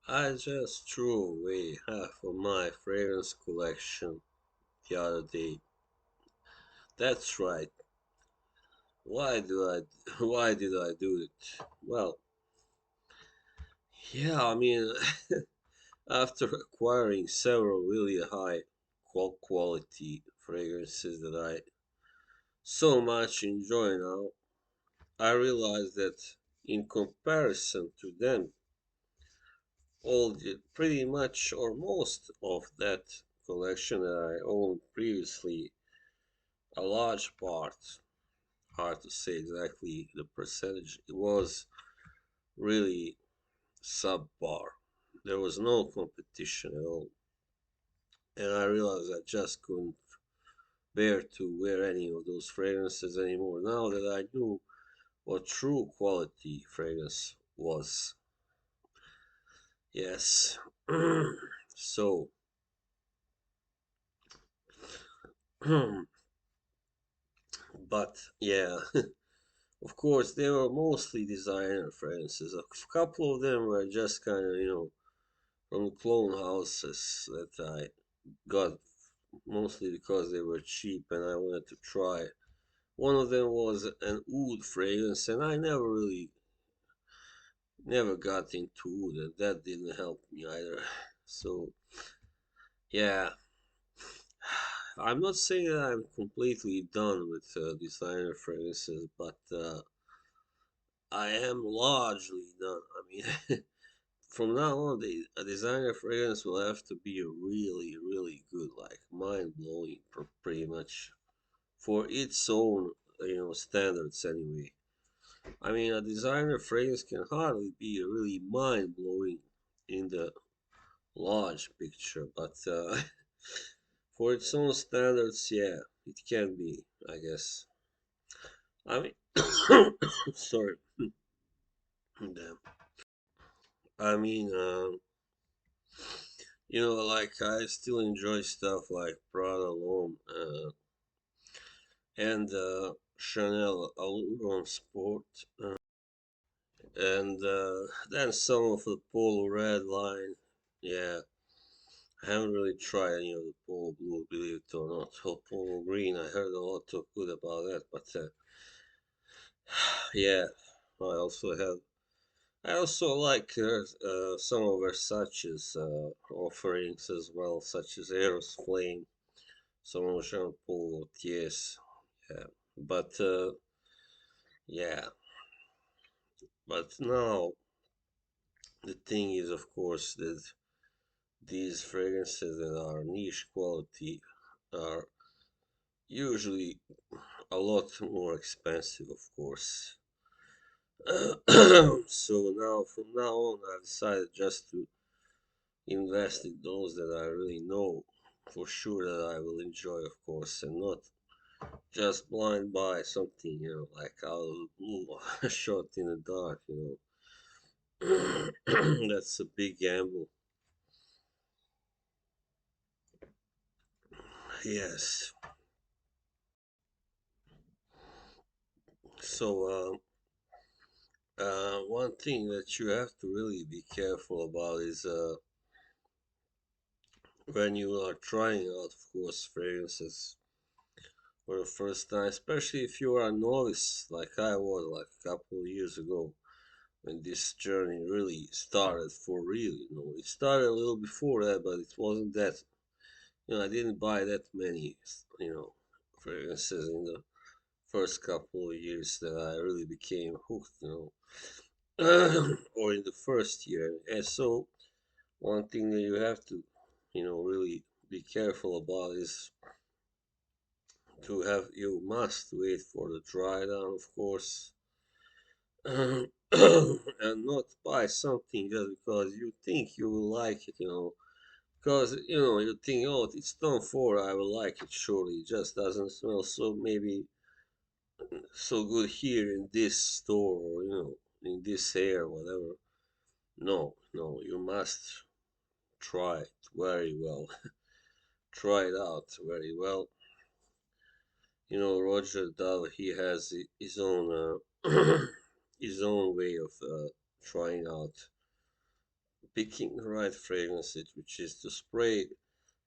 I just threw away half of my fragrance collection the other day. That's right. Why do I why did I do it? Well, yeah, I mean after acquiring several really high quality fragrances that I so much enjoy now, I realized that in comparison to them, pretty much or most of that collection that I owned previously, a large part, hard to say exactly the percentage, it was really subpar. There was no competition at all. And I realized I just couldn't bear to wear any of those fragrances anymore now that I knew what true quality fragrance was. Yes. So, but yeah, of course, they were mostly designer fragrances. A couple of them were just kind of, from clone houses that I got mostly because they were cheap and I wanted to try. One of them was an oud fragrance, and I never got into oud, and that didn't help me either. So, yeah, I'm not saying that I'm completely done with designer fragrances, but I am largely done. I mean, from now on, a designer fragrance will have to be really, really good, like mind blowing, pretty much for its own, standards anyway. I mean, a designer fragrance can hardly be really mind blowing in the large picture, but for its own standards, yeah, it can be, I guess. I mean, sorry, damn. I mean, like I still enjoy stuff like Prada L'Homme and Chanel Allure Sport, and then some of the Polo Red line. Yeah, I haven't really tried any of the Polo Blue, believe it or not. Or Polo Green, I heard a lot of good about that, but yeah, I also have. I also like some of Versace's offerings as well, such as Eros Flame, some of Jean Paul Gaultier's. Yeah, but yeah, but now the thing is, of course, that these fragrances that are niche quality are usually a lot more expensive, of course. So now, from now on, I decided just to invest in those that I really know for sure that I will enjoy, of course, and not just blind buy something, like out of the blue, a shot in the dark, That's a big gamble. Yes. So, one thing that you have to really be careful about is when you are trying out, of course, fragrances for the first time, especially if you are a novice like I was like a couple of years ago when this journey really started for real. It started a little before that, but it wasn't that. I didn't buy that many, fragrances in the first couple of years that I really became hooked. Or in the first year. And so one thing that you have to, really be careful about is you must wait for the dry down, of course, and not buy something just because you think you will like it. Because, you think, oh, it's done for, I will like it surely. It just doesn't smell so maybe so good here in this store or, in this air, whatever. No, no, you must try it very well. Try it out very well. Roger Dahl, he has his own his own way of trying out picking the right fragrance, which is to spray,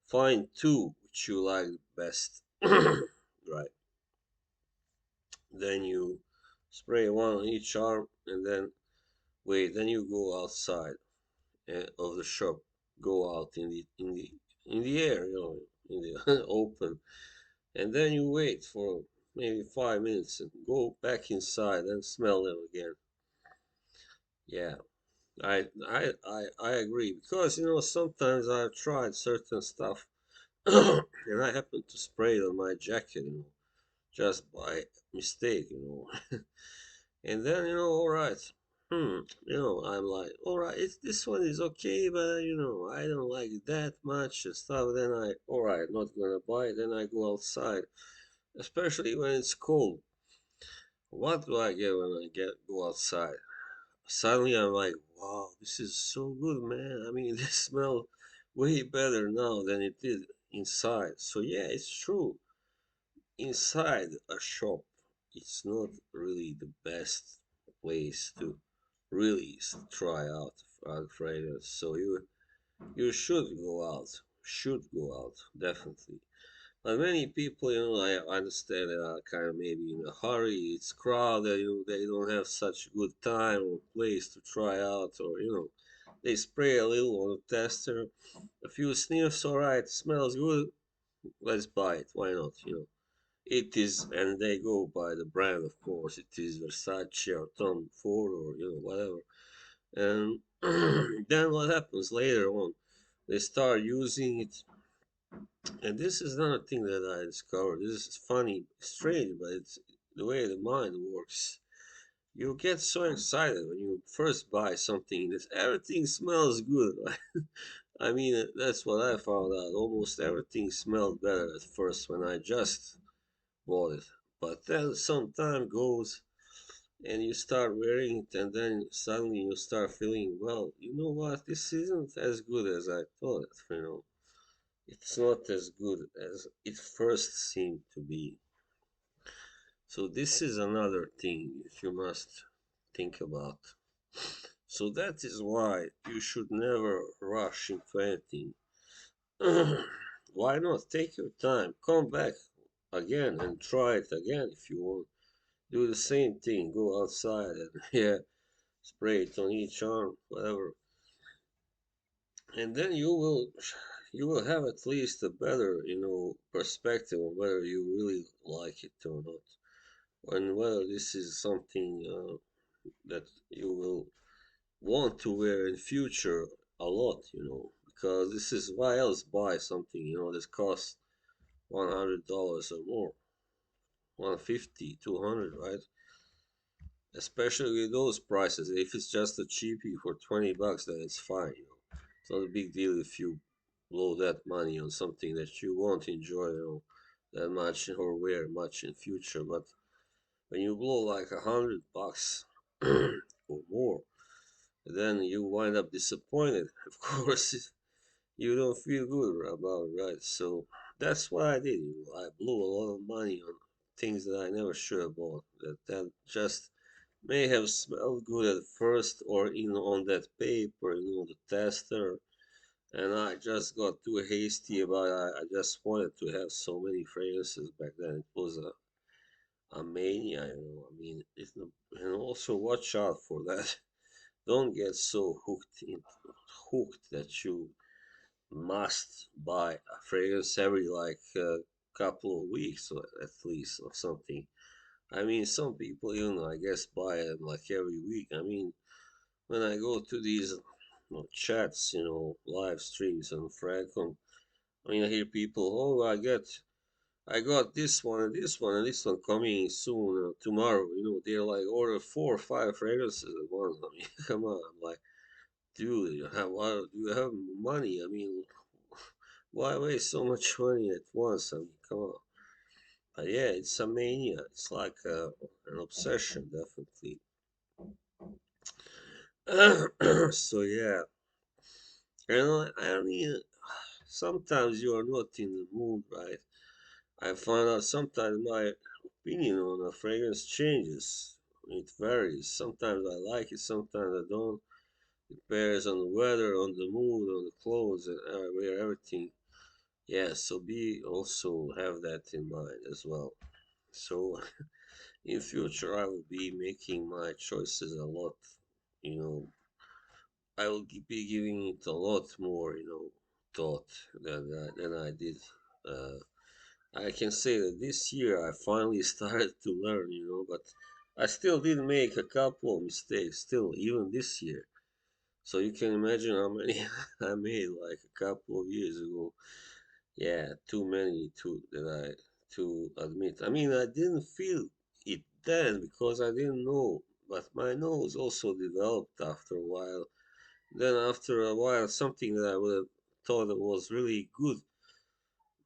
find two which you like best, right? Then you spray one on each arm, and then wait. Then you go outside of the shop, go out in the air, in the open, and then you wait for maybe 5 minutes and go back inside and smell them again. Yeah, I agree because sometimes I've tried certain stuff and I happen to spray it on my jacket, just by mistake, and then all right, I'm like, all right, this one is okay, but I don't like it that much and stuff. Then all right, not gonna buy it. Then I go outside, especially when it's cold. What do I get when go outside? Suddenly I'm like, wow, this is so good, man. I mean, this smells way better now than it did inside. So yeah, it's true. Inside a shop, it's not really the best place to really try out a fragrance. So you should go out. Should go out, definitely. But many people, I understand they are kind of maybe in a hurry. It's crowded. They don't have such good time or place to try out, or they spray a little on the tester, a few sniffs. All right, smells good. Let's buy it. Why not? It is, and they go by the brand, of course. It is Versace or Tom Ford or whatever. And then what happens later on? They start using it, and this is another thing that I discovered. This is funny, strange, but it's the way the mind works. You get so excited when you first buy something that everything smells good. Right? I mean, that's what I found out. Almost everything smelled better at first when I just bought it. But then some time goes and you start wearing it, and then suddenly you start feeling, well, you know what? This isn't as good as I thought. It's not as good as it first seemed to be. So this is another thing you must think about. So that is why you should never rush into anything. Why not take your time? Come back again and try it again if you want. Do the same thing. Go outside and yeah, spray it on each arm, whatever, and then you will have at least a better perspective on whether you really like it or not, and whether this is something that you will want to wear in future a lot, because this is why else buy something that costs $100 or more, 150, 200, right? Especially with those prices. If it's just a cheapie for $20, then it's fine. It's not a big deal if you blow that money on something that you won't enjoy, that much or wear much in future. But when you blow like $100 or more, then you wind up disappointed. Of course, you don't feel good about it, right? So that's what I did. I blew a lot of money on things that I never should have bought. That just may have smelled good at first, or on that paper, the tester, and I just got too hasty about it. I just wanted to have so many fragrances back then. It was a mania, I mean, and also watch out for that. Don't get so hooked that you must buy a fragrance every like couple of weeks or at least or something. I mean, some people, I guess buy them like every week. I mean, when I go to these chats, live streams on Fragcom, I mean, I hear people, oh, I got this one and this one and this one coming soon, tomorrow. They're like order 4 or 5 fragrances at once. I mean, come on. I'm like, dude, do you have money? I mean, why waste so much money at once? I mean, come on. But yeah, it's a mania. It's like an obsession, definitely. So yeah, and I mean, sometimes you are not in the mood, right? I find out sometimes my opinion on a fragrance changes. It varies. Sometimes I like it, sometimes I don't. Depends on the weather, on the mood, on the clothes, and wear everything. Yeah, so be also have that in mind as well. So in future, I will be making my choices a lot. You know, I will be giving it a lot more, thought than I did. Uh, I can say that this year I finally started to learn, but I still did make a couple of mistakes, still, even this year. So you can imagine how many I made like a couple of years ago. Yeah, too many to admit. I mean, I didn't feel it then because I didn't know, but my nose also developed after a while. Then after a while, something that I would have thought that was really good,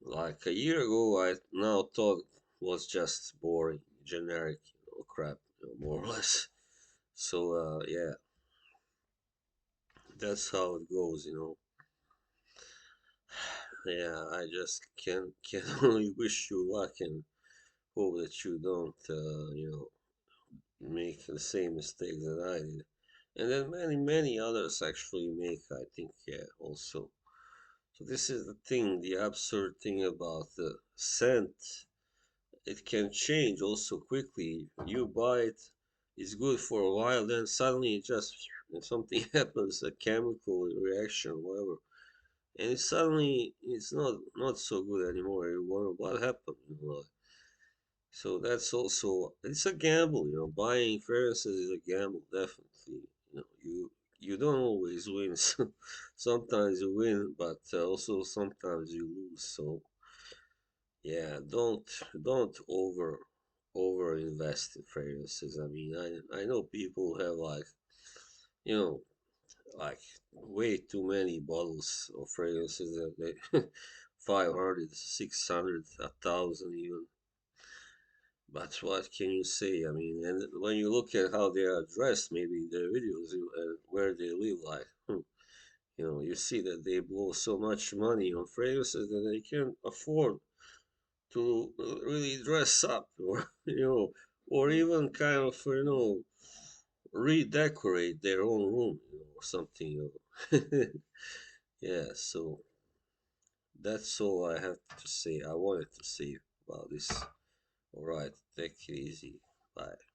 like a year ago, I now thought was just boring, generic, crap, more or less. So yeah, that's how it goes. Yeah, I just can only wish you luck and hope that you don't, make the same mistakes that I did. And then many others actually make, I think, yeah, also. So this is the thing, the absurd thing about the scent. It can change also quickly. You buy it, it's good for a while, then suddenly it just something happens, a chemical reaction, whatever, and suddenly it's not so good anymore. You wonder what happened, So that's also it's a gamble, Buying fragrances is a gamble, definitely. You don't always win. Sometimes you win, but also sometimes you lose. So yeah, don't over invest in fragrances. I mean, I know people have you know like way too many bottles of fragrances that they 500, 600, 1,000 even. But what can you say? I mean, and when you look at how they are dressed, maybe in their videos, where they live, you see that they blow so much money on fragrances that they can't afford to really dress up, or or even kind of redecorate their own room, or something. Yeah, so that's all I have to say. I wanted to say about this. All right, take it easy. Bye.